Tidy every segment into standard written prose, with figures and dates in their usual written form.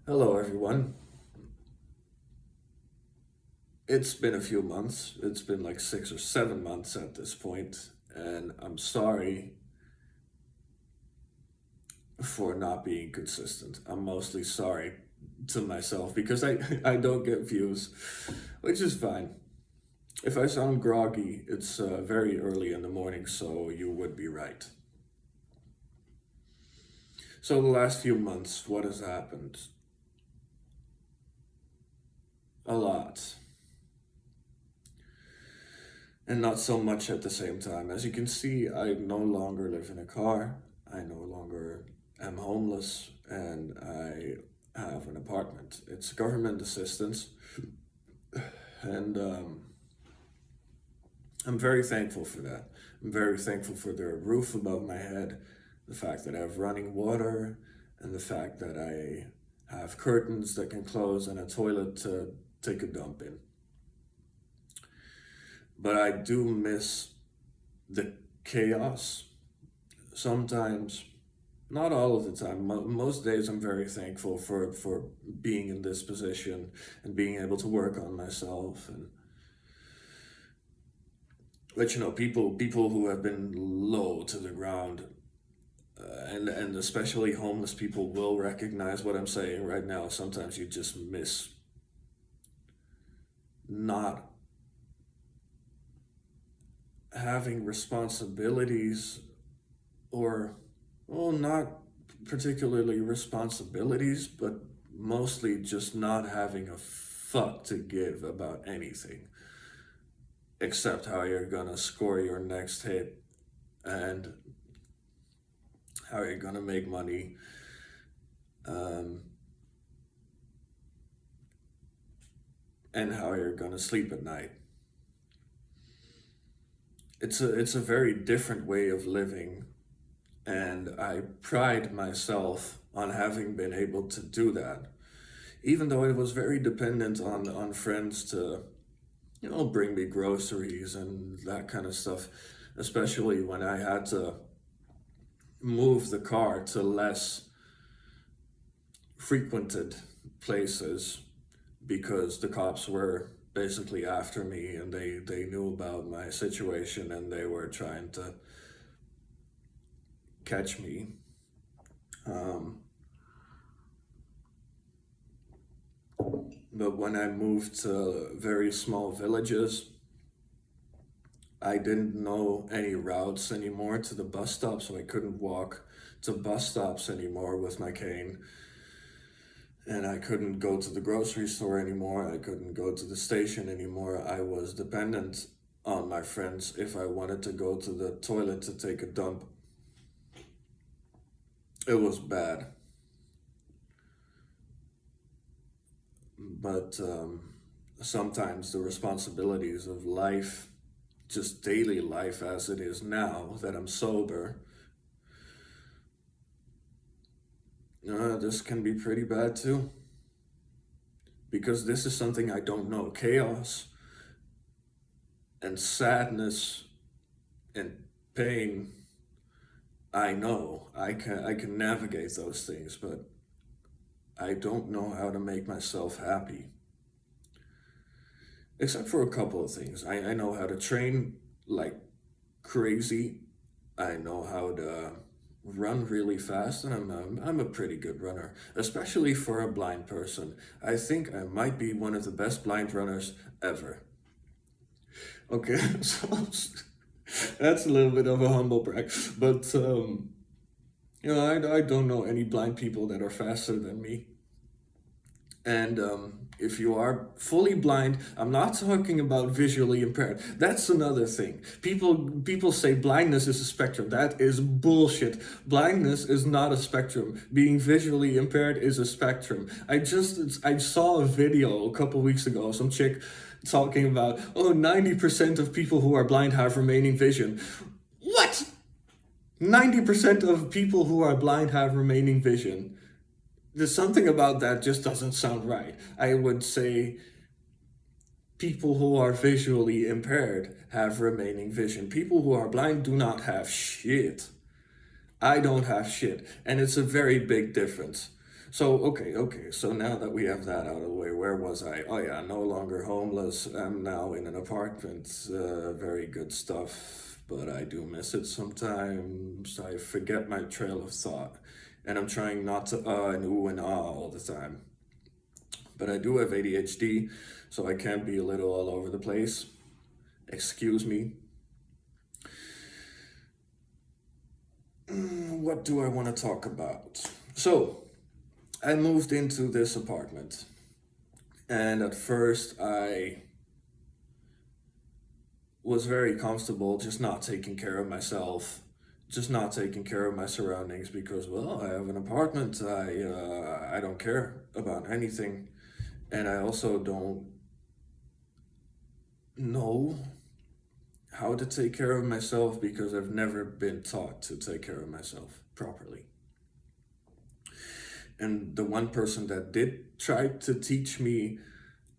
Hello, everyone. It's been a few months. It's been like 6 or 7 months at this point, and I'm sorry for not being consistent. I'm mostly sorry to myself because I don't get views, which is fine. If I sound groggy, it's very early in the morning, so you would be right. So, the last few months, what has happened? A lot. And not so much at the same time. As you can see, I no longer live in a car. I no longer am homeless, and I have an apartment. It's government assistance, and I'm very thankful for that. I'm very thankful for the roof above my head, the fact that I have running water, and the fact that I have curtains that can close and a toilet to take a dump in. But I do miss the chaos sometimes, not all of the time. Most days I'm very thankful for being in this position and being able to work on myself. And but people who have been low to the ground, and especially homeless people will recognize what I'm saying right now. Sometimes you just miss not having responsibilities, or well, not particularly responsibilities, but mostly just not having a fuck to give about anything except how you're gonna score your next hit and how you're gonna make money, um, and how you're gonna sleep at night. It's a very different way of living, and I pride myself on having been able to do that, even though it was very dependent on friends to bring me groceries and that kind of stuff, especially when I had to move the car to less frequented places because the cops were basically after me, and they knew about my situation and they were trying to catch me. Um, but when I moved to very small villages, I didn't know any routes anymore to the bus stop, so I couldn't walk to bus stops anymore with my cane. And I couldn't go to the grocery store anymore. I couldn't go to the station anymore. I was dependent on my friends if I wanted to go to the toilet to take a dump. It was bad. But sometimes the responsibilities of life, just daily life as it is now that I'm sober, this can be pretty bad too. Because this is something I don't know. Chaos and sadness and pain, I know. I can navigate those things, but I don't know how to make myself happy. Except for a couple of things. I know how to train like crazy. I know how to run really fast, and I'm a pretty good runner, especially for a blind person. I think I might be one of the best blind runners ever. Okay, so that's a little bit of a humble brag, but I don't know any blind people that are faster than me. And if you are fully blind, I'm not talking about visually impaired. That's another thing. People say blindness is a spectrum. That is bullshit. Blindness is not a spectrum. Being visually impaired is a spectrum. I saw a video a couple weeks ago. Some chick talking about 90% of people who are blind have remaining vision. What? 90% of people who are blind have remaining vision. There's something about that just doesn't sound right. I would say people who are visually impaired have remaining vision. People who are blind do not have shit. I don't have shit. And it's a very big difference. So now that we have that out of the way, where was I? Oh yeah, no longer homeless. I'm now in an apartment. Very good stuff, but I do miss it sometimes. I forget my trail of thought, and I'm trying not to and ooh and ah all the time. But I do have ADHD, so I can be a little all over the place. Excuse me. What do I want to talk about? So, I moved into this apartment, and at first I was very comfortable just not taking care of myself, just not taking care of my surroundings because, well, I have an apartment. I don't care about anything, and I also don't know how to take care of myself because I've never been taught to take care of myself properly. And the one person that did try to teach me,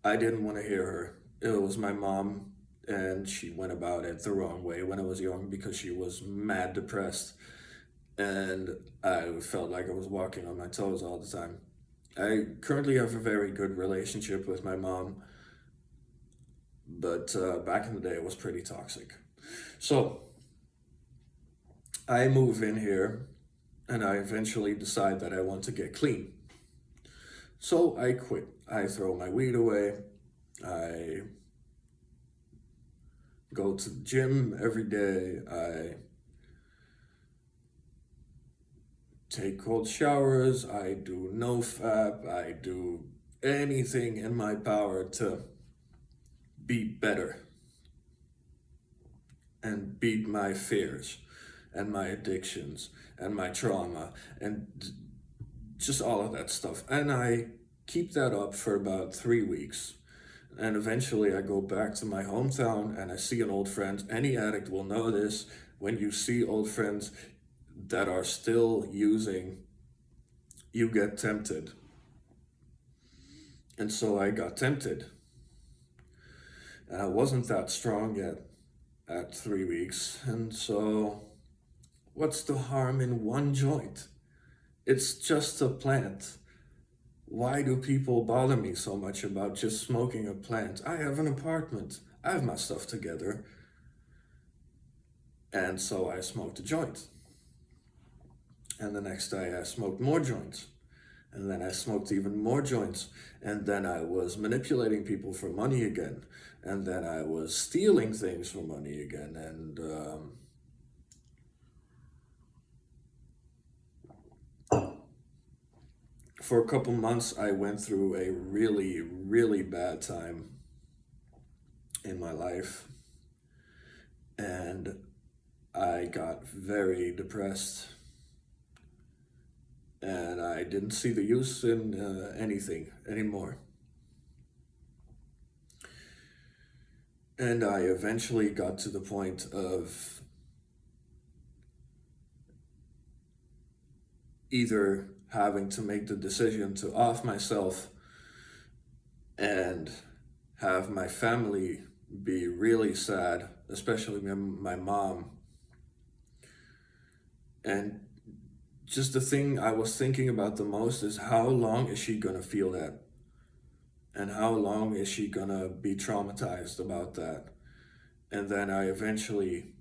I didn't want to hear her. It was my mom, and she went about it the wrong way when I was young because she was mad depressed, and I felt like I was walking on my toes all the time. I currently have a very good relationship with my mom, but back in the day it was pretty toxic. So I move in here, and I eventually decide that I want to get clean. So I quit. I throw my weed away. I go to the gym every day. I take cold showers. I do no fap. I do anything in my power to be better and beat my fears and my addictions and my trauma and just all of that stuff. And I keep that up for about 3 weeks. And eventually I go back to my hometown and I see an old friend. Any addict will know this. When you see old friends that are still using, you get tempted. And so I got tempted. And I wasn't that strong yet at 3 weeks. And so, what's the harm in one joint? It's just a plant. Why do people bother me so much about just smoking a plant? I have an apartment. I have my stuff together. And so I smoked a joint. And the next day I smoked more joints. And then I smoked even more joints. And then I was manipulating people for money again. And then I was stealing things for money again. And for a couple months, I went through a really, really bad time in my life. And I got very depressed. And I didn't see the use in anything anymore. And I eventually got to the point of either having to make the decision to off myself and have my family be really sad, especially my mom. And just the thing I was thinking about the most is how long is she gonna feel that? And how long is she gonna be traumatized about that? And then I eventually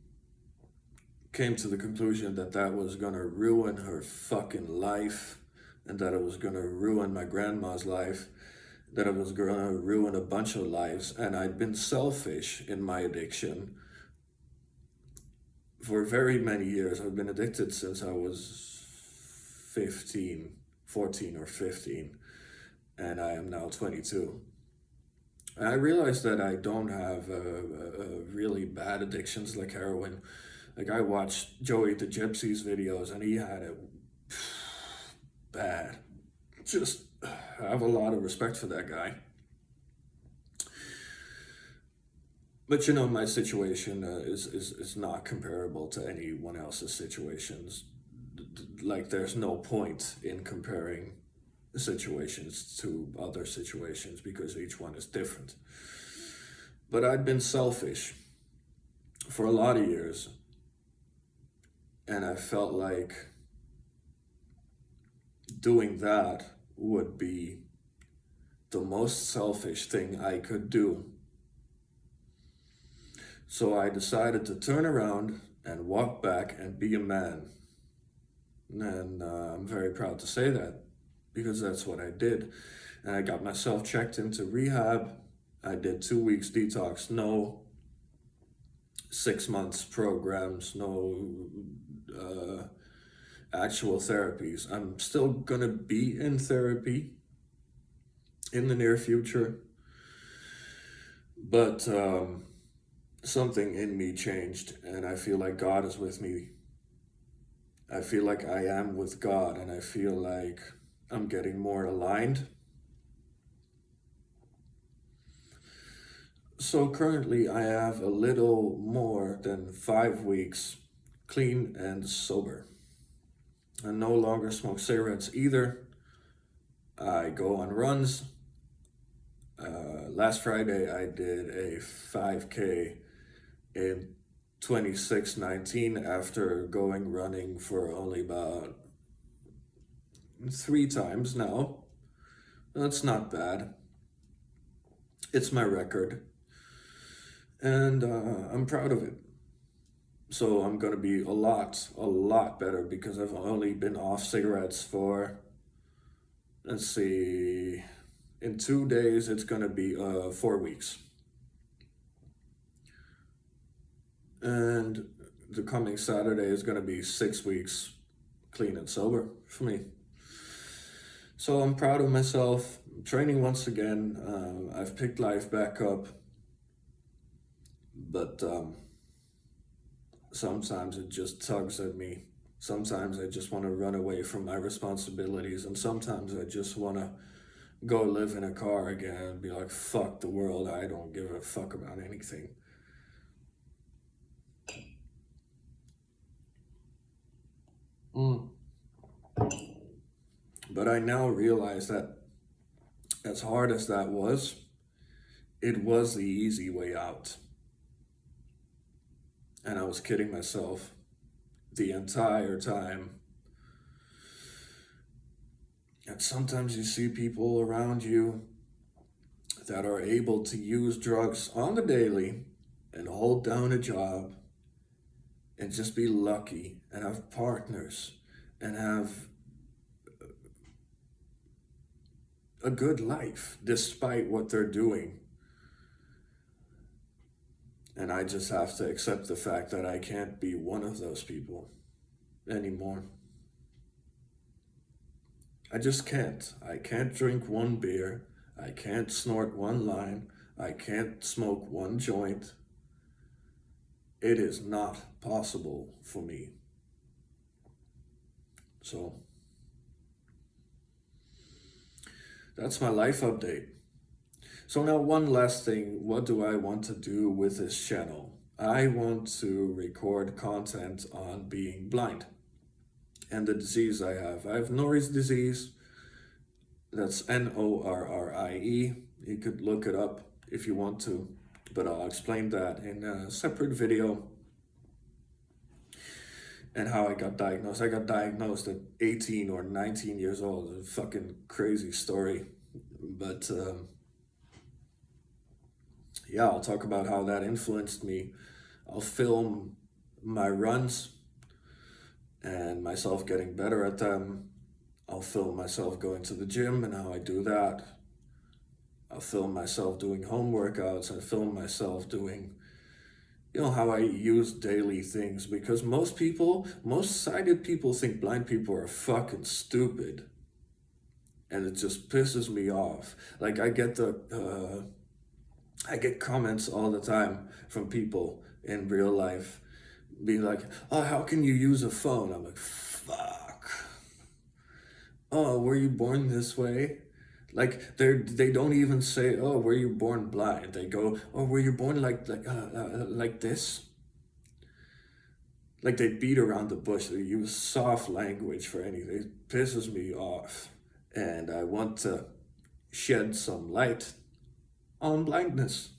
came to the conclusion that that was gonna ruin her fucking life, and that it was gonna ruin my grandma's life, that it was gonna ruin a bunch of lives. And I'd been selfish in my addiction for very many years. I've been addicted since I was 15, 14 or 15, and I am now 22. And I realized that I don't have really bad addictions like heroin. Like, I watched Joey the Gypsy's videos, and he had it bad. Just I have a lot of respect for that guy. But you know, my situation is not comparable to anyone else's situations. Like, there's no point in comparing situations to other situations because each one is different. But I'd been selfish for a lot of years, and I felt like doing that would be the most selfish thing I could do. So I decided to turn around and walk back and be a man. And I'm very proud to say that because that's what I did. And I got myself checked into rehab. I did 2 weeks detox, no 6 months programs, no actual therapies. I'm still gonna be in therapy in the near future, but something in me changed, and I feel like God is with me. I feel like I am with God, and I feel like I'm getting more aligned. So currently, I have a little more than 5 weeks clean and sober. I no longer smoke cigarettes either. I go on runs. Last Friday, I did a 5K in 26:19 after going running for only about 3 times now. That's not bad. It's my record, and I'm proud of it. So I'm gonna be a lot better because I've only been off cigarettes for, let's see, in 2 days it's gonna be 4 weeks. And the coming Saturday is gonna be 6 weeks clean and sober for me. So I'm proud of myself. I'm training once again. I've picked life back up, but sometimes it just tugs at me. Sometimes I just want to run away from my responsibilities, and sometimes I just want to go live in a car again and be like, fuck the world, I don't give a fuck about anything. But I now realize that as hard as that was, it was the easy way out. And I was kidding myself the entire time. And sometimes you see people around you that are able to use drugs on the daily and hold down a job and just be lucky and have partners and have a good life despite what they're doing. And I just have to accept the fact that I can't be one of those people anymore. I just can't. I can't drink one beer. I can't snort one line. I can't smoke one joint. It is not possible for me. So that's my life update. So now one last thing, what do I want to do with this channel? I want to record content on being blind and the disease I have. I have Norrie's disease. That's Norrie. You could look it up if you want to, but I'll explain that in a separate video. And how I got diagnosed. I got diagnosed at 18 or 19 years old. It's a fucking crazy story. But yeah, I'll talk about how that influenced me. I'll film my runs and myself getting better at them. I'll film myself going to the gym and how I do that. I'll film myself doing home workouts and film myself doing, how I use daily things, because most sighted people think blind people are fucking stupid. And it just pisses me off. Like I get comments all the time from people in real life being like, oh, how can you use a phone? I'm like, fuck. Oh, were you born this way? Like they don't even say, oh, were you born blind? They go, oh, were you born like this? Like they beat around the bush. They use soft language for anything. It pisses me off. And I want to shed some light on blindness.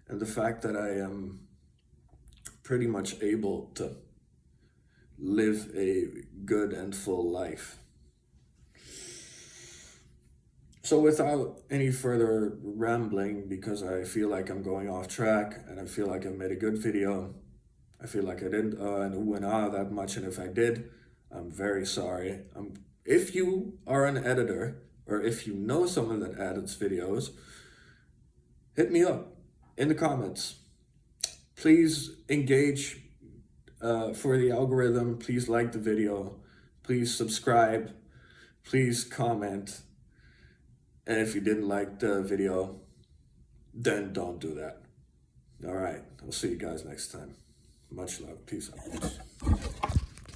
And the fact that I am pretty much able to live a good and full life. So without any further rambling, because I feel like I'm going off track and I feel like I made a good video, I feel like I didn't and ooh and ah that much, and if I did, I'm very sorry. If you are an editor, or if you know someone that edits videos, hit me up in the comments. Please engage for the algorithm. Please like the video. Please subscribe. Please comment. And if you didn't like the video, then don't do that. All right, I'll see you guys next time. Much love. Peace out.